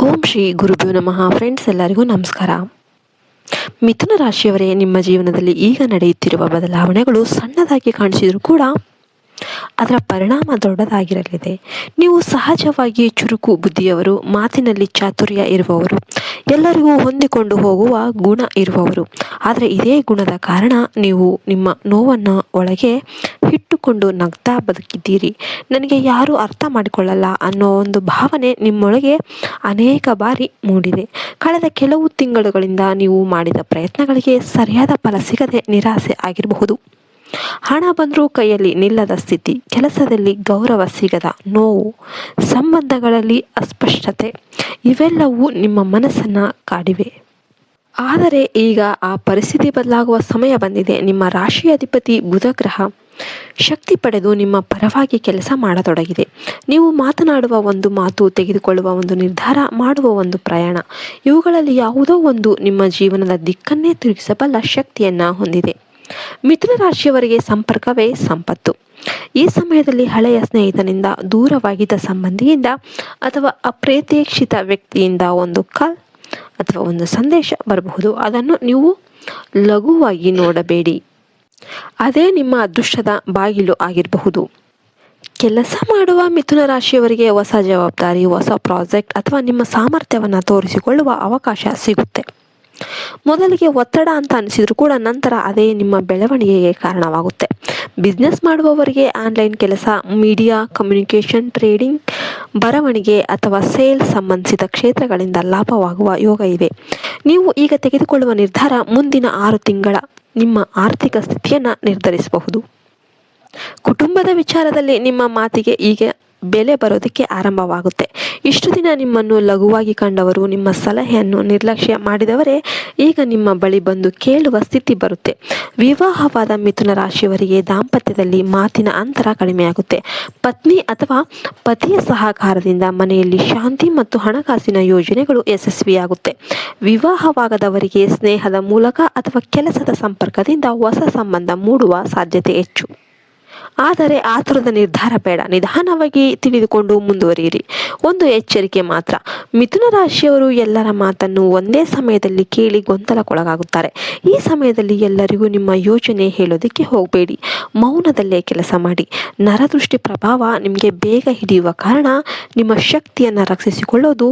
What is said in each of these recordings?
ಓಂ ಶ್ರೀ ಗುರುಭ್ಯೋ ನಮಃ. ಫ್ರೆಂಡ್ಸ್, ಎಲ್ಲರಿಗೂ ನಮಸ್ಕಾರ. ಮಿಥುನ ರಾಶಿಯವರೇ, ನಿಮ್ಮ ಜೀವನದಲ್ಲಿ ಈಗ ನಡೆಯುತ್ತಿರುವ ಬದಲಾವಣೆಗಳು ಸಣ್ಣದಾಗಿ ಕಾಣಿಸಿದರೂ ಕೂಡ ಅದರ ಪರಿಣಾಮ ದೊಡ್ಡದಾಗಿರಲಿದೆ. ನೀವು ಸಹಜವಾಗಿ ಚುರುಕು ಬುದ್ಧಿಯವರು, ಮಾತಿನಲ್ಲಿ ಚಾತುರ್ಯ ಇರುವವರು, ಎಲ್ಲರಿಗೂ ಹೊಂದಿಕೊಂಡು ಹೋಗುವ ಗುಣ ಇರುವವರು. ಆದರೆ ಇದೇ ಗುಣದ ಕಾರಣ ನೀವು ನಿಮ್ಮ ನೋವನ್ನು ಒಳಗೆ ಇಟ್ಟುಕೊಂಡು ನಗ್ತಾ ಬದುಕಿದ್ದೀರಿ. ನನಗೆ ಯಾರೂ ಅರ್ಥ ಮಾಡಿಕೊಳ್ಳಲ್ಲ ಅನ್ನೋ ಒಂದು ಭಾವನೆ ನಿಮ್ಮೊಳಗೆ ಅನೇಕ ಬಾರಿ ಮೂಡಿದೆ. ಕಳೆದ ಕೆಲವು ತಿಂಗಳುಗಳಿಂದ ನೀವು ಮಾಡಿದ ಪ್ರಯತ್ನಗಳಿಗೆ ಸರಿಯಾದ ಫಲ ಸಿಗದೆ ನಿರಾಸೆ ಆಗಿರಬಹುದು. ಹಣ ಬಂದರೂ ಕೈಯಲ್ಲಿ ನಿಲ್ಲದ ಸ್ಥಿತಿ, ಕೆಲಸದಲ್ಲಿ ಗೌರವ ಸಿಗದ ನೋವು, ಸಂಬಂಧಗಳಲ್ಲಿ ಅಸ್ಪಷ್ಟತೆ, ಇವೆಲ್ಲವೂ ನಿಮ್ಮ ಮನಸ್ಸನ್ನು ಕಾಡಿವೆ. ಆದರೆ ಈಗ ಆ ಪರಿಸ್ಥಿತಿ ಬದಲಾಗುವ ಸಮಯ ಬಂದಿದೆ. ನಿಮ್ಮ ರಾಶಿ ಅಧಿಪತಿ ಬುಧ ಗ್ರಹ ಶಕ್ತಿ ಪಡೆದು ನಿಮ್ಮ ಪರವಾಗಿ ಕೆಲಸ ಮಾಡತೊಡಗಿದೆ. ನೀವು ಮಾತನಾಡುವ ಒಂದು ಮಾತು, ತೆಗೆದುಕೊಳ್ಳುವ ಒಂದು ನಿರ್ಧಾರ, ಮಾಡುವ ಒಂದು ಪ್ರಯಾಣ, ಇವುಗಳಲ್ಲಿ ಯಾವುದೋ ಒಂದು ನಿಮ್ಮ ಜೀವನದ ದಿಕ್ಕನ್ನೇ ತಿರುಗಿಸಬಲ್ಲ ಶಕ್ತಿಯನ್ನು ಹೊಂದಿದೆ. ಮಿಥುನ ರಾಶಿಯವರಿಗೆ ಸಂಪರ್ಕವೇ ಸಂಪತ್ತು. ಈ ಸಮಯದಲ್ಲಿ ಹಳೆಯ ಸ್ನೇಹಿತನಿಂದ, ದೂರವಾಗಿದ್ದ ಸಂಬಂಧಿಯಿಂದ ಅಥವಾ ಅಪ್ರತ್ಯಕ್ಷಿತ ವ್ಯಕ್ತಿಯಿಂದ ಒಂದು ಕಾಲ್ ಅಥವಾ ಒಂದು ಸಂದೇಶ ಬರಬಹುದು. ಅದನ್ನು ನೀವು ಲಘುವಾಗಿ ನೋಡಬೇಡಿ. ಅದೇ ನಿಮ್ಮ ಅದೃಷ್ಟದ ಬಾಗಿಲು ಆಗಿರಬಹುದು. ಕೆಲಸ ಮಾಡುವ ಮಿಥುನ ರಾಶಿಯವರಿಗೆ ಹೊಸ ಜವಾಬ್ದಾರಿ, ಹೊಸ ಪ್ರಾಜೆಕ್ಟ್ ಅಥವಾ ನಿಮ್ಮ ಸಾಮರ್ಥ್ಯವನ್ನು ತೋರಿಸಿಕೊಳ್ಳುವ ಅವಕಾಶ ಸಿಗುತ್ತೆ. ಮೊದಲಿಗೆ ಒತ್ತಡ ಅಂತ ಅನಿಸಿದ್ರು ಕೂಡ ನಂತರ ಅದೇ ನಿಮ್ಮ ಬೆಳವಣಿಗೆಗೆ ಕಾರಣವಾಗುತ್ತೆ. ಬಿಸ್ನೆಸ್ ಮಾಡುವವರಿಗೆ ಆನ್ಲೈನ್ ಕೆಲಸ, ಮೀಡಿಯಾ, ಕಮ್ಯುನಿಕೇಷನ್, ಟ್ರೇಡಿಂಗ್, ಬರವಣಿಗೆ ಅಥವಾ ಸೇಲ್ಸ್ ಸಂಬಂಧಿಸಿದ ಕ್ಷೇತ್ರಗಳಿಂದ ಲಾಭವಾಗುವ ಯೋಗ ಇದೆ. ನೀವು ಈಗ ತೆಗೆದುಕೊಳ್ಳುವ ನಿರ್ಧಾರ ಮುಂದಿನ 6 ತಿಂಗಳ ನಿಮ್ಮ ಆರ್ಥಿಕ ಸ್ಥಿತಿಯನ್ನು ನಿರ್ಧರಿಸಬಹುದು. ಕುಟುಂಬದ ವಿಚಾರದಲ್ಲಿ ನಿಮ್ಮ ಮಾತಿಗೆ ಈಗ ಬೆಲೆ ಬರೋದಕ್ಕೆ ಆರಂಭವಾಗುತ್ತೆ. ಇಷ್ಟು ದಿನ ನಿಮ್ಮನ್ನು ಲಘುವಾಗಿ ಕಂಡವರು, ನಿಮ್ಮ ಸಲಹೆಯನ್ನು ನಿರ್ಲಕ್ಷ್ಯ ಮಾಡಿದವರೇ ಈಗ ನಿಮ್ಮ ಬಳಿ ಬಂದು ಕೇಳುವ ಸ್ಥಿತಿ ಬರುತ್ತೆ. ವಿವಾಹವಾದ ಮಿಥುನ ರಾಶಿಯವರಿಗೆ ದಾಂಪತ್ಯದಲ್ಲಿ ಮಾತಿನ ಅಂತರ ಕಡಿಮೆಯಾಗುತ್ತೆ. ಪತ್ನಿ ಅಥವಾ ಪತಿಯ ಸಹಕಾರದಿಂದ ಮನೆಯಲ್ಲಿ ಶಾಂತಿ ಮತ್ತು ಹಣಕಾಸಿನ ಯೋಜನೆಗಳು ಯಶಸ್ವಿಯಾಗುತ್ತೆ. ವಿವಾಹವಾಗದವರಿಗೆ ಸ್ನೇಹದ ಮೂಲಕ ಅಥವಾ ಕೆಲಸದ ಸಂಪರ್ಕದಿಂದ ಹೊಸ ಸಂಬಂಧ ಮೂಡುವ ಸಾಧ್ಯತೆ ಹೆಚ್ಚು. ಆದರೆ ಆತುರದ ನಿರ್ಧಾರ ಬೇಡ. ನಿಧಾನವಾಗಿ ತಿಳಿದುಕೊಂಡು ಮುಂದುವರಿಯಿರಿ. ಒಂದು ಎಚ್ಚರಿಕೆ ಮಾತ್ರ: ಮಿಥುನ ರಾಶಿಯವರು ಎಲ್ಲರ ಮಾತನ್ನು ಒಂದೇ ಸಮಯದಲ್ಲಿ ಕೇಳಿ ಗೊಂದಲಕ್ಕೊಳಗಾಗುತ್ತಾರೆ. ಈ ಸಮಯದಲ್ಲಿ ಎಲ್ಲರಿಗೂ ನಿಮ್ಮ ಯೋಚನೆ ಹೇಳೋದಕ್ಕೆ ಹೋಗಬೇಡಿ. ಮೌನದಲ್ಲೇ ಕೆಲಸ ಮಾಡಿ. ನರದೃಷ್ಟಿ ಪ್ರಭಾವ ನಿಮಗೆ ಬೇಗ ಹಿಡಿಯುವ ಕಾರಣ ನಿಮ್ಮ ಶಕ್ತಿಯನ್ನು ರಕ್ಷಿಸಿಕೊಳ್ಳೋದು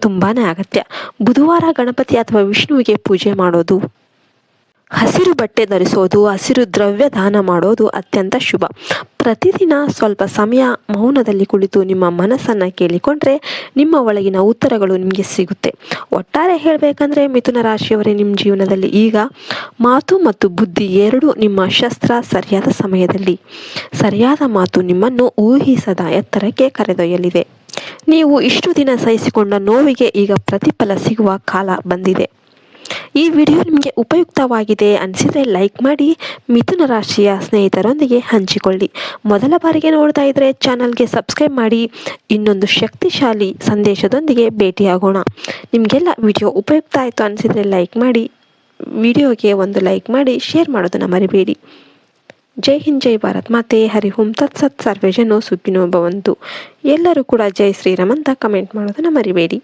ತುಂಬಾ ಅಗತ್ಯ. ಬುಧವಾರ ಗಣಪತಿ ಅಥವಾ ವಿಷ್ಣುವಿಗೆ ಪೂಜೆ ಮಾಡೋದು, ಹಸಿರು ಬಟ್ಟೆ ಧರಿಸೋದು, ಹಸಿರು ದ್ರವ್ಯ ದಾನ ಮಾಡೋದು ಅತ್ಯಂತ ಶುಭ. ಪ್ರತಿದಿನ ಸ್ವಲ್ಪ ಸಮಯ ಮೌನದಲ್ಲಿ ಕುಳಿತು ನಿಮ್ಮ ಮನಸ್ಸನ್ನು ಕೇಳಿಕೊಂಡ್ರೆ ನಿಮ್ಮ ಒಳಗಿನ ಉತ್ತರಗಳು ನಿಮಗೆ ಸಿಗುತ್ತೆ. ಒಟ್ಟಾರೆ ಹೇಳಬೇಕಂದ್ರೆ ಮಿಥುನ ರಾಶಿಯವರೇ, ನಿಮ್ಮ ಜೀವನದಲ್ಲಿ ಈಗ ಮಾತು ಮತ್ತು ಬುದ್ಧಿ ಎರಡೂ ನಿಮ್ಮ ಶಸ್ತ್ರ. ಸರಿಯಾದ ಸಮಯದಲ್ಲಿ ಸರಿಯಾದ ಮಾತು ನಿಮ್ಮನ್ನು ಊಹಿಸದ ಎತ್ತರಕ್ಕೆ ಕರೆದೊಯ್ಯಲಿದೆ. ನೀವು ಇಷ್ಟು ದಿನ ಸಹಿಸಿಕೊಂಡ ನೋವಿಗೆ ಈಗ ಪ್ರತಿಫಲ ಸಿಗುವ ಕಾಲ ಬಂದಿದೆ. ಈ ವಿಡಿಯೋ ನಿಮಗೆ ಉಪಯುಕ್ತವಾಗಿದೆ ಅನಿಸಿದರೆ ಲೈಕ್ ಮಾಡಿ, ಮಿಥುನ ರಾಶಿಯ ಸ್ನೇಹಿತರೊಂದಿಗೆ ಹಂಚಿಕೊಳ್ಳಿ. ಮೊದಲ ಬಾರಿಗೆ ನೋಡ್ತಾ ಇದ್ದರೆ ಚಾನಲ್ಗೆ ಸಬ್ಸ್ಕ್ರೈಬ್ ಮಾಡಿ. ಇನ್ನೊಂದು ಶಕ್ತಿಶಾಲಿ ಸಂದೇಶದೊಂದಿಗೆ ಭೇಟಿಯಾಗೋಣ. ನಿಮಗೆಲ್ಲ ವಿಡಿಯೋ ಉಪಯುಕ್ತ ಆಯಿತು ಅನಿಸಿದರೆ ಲೈಕ್ ಮಾಡಿ, ವಿಡಿಯೋಗೆ ಒಂದು ಲೈಕ್ ಮಾಡಿ, ಶೇರ್ ಮಾಡೋದನ್ನು ಮರಿಬೇಡಿ. ಜೈ ಹಿಂದ್, ಜೈ ಭಾರತ್ ಮಾತೆ, ಹರಿ ಓಂ ತತ್ಸತ್. ಸರ್ವೇ ಜನೋ ಸುಖಿನೋ ಭವಂತು. ಎಲ್ಲರೂ ಕೂಡ ಜೈ ಶ್ರೀರಾಮ್ ಅಂತ ಕಮೆಂಟ್ ಮಾಡೋದನ್ನು ಮರಿಬೇಡಿ.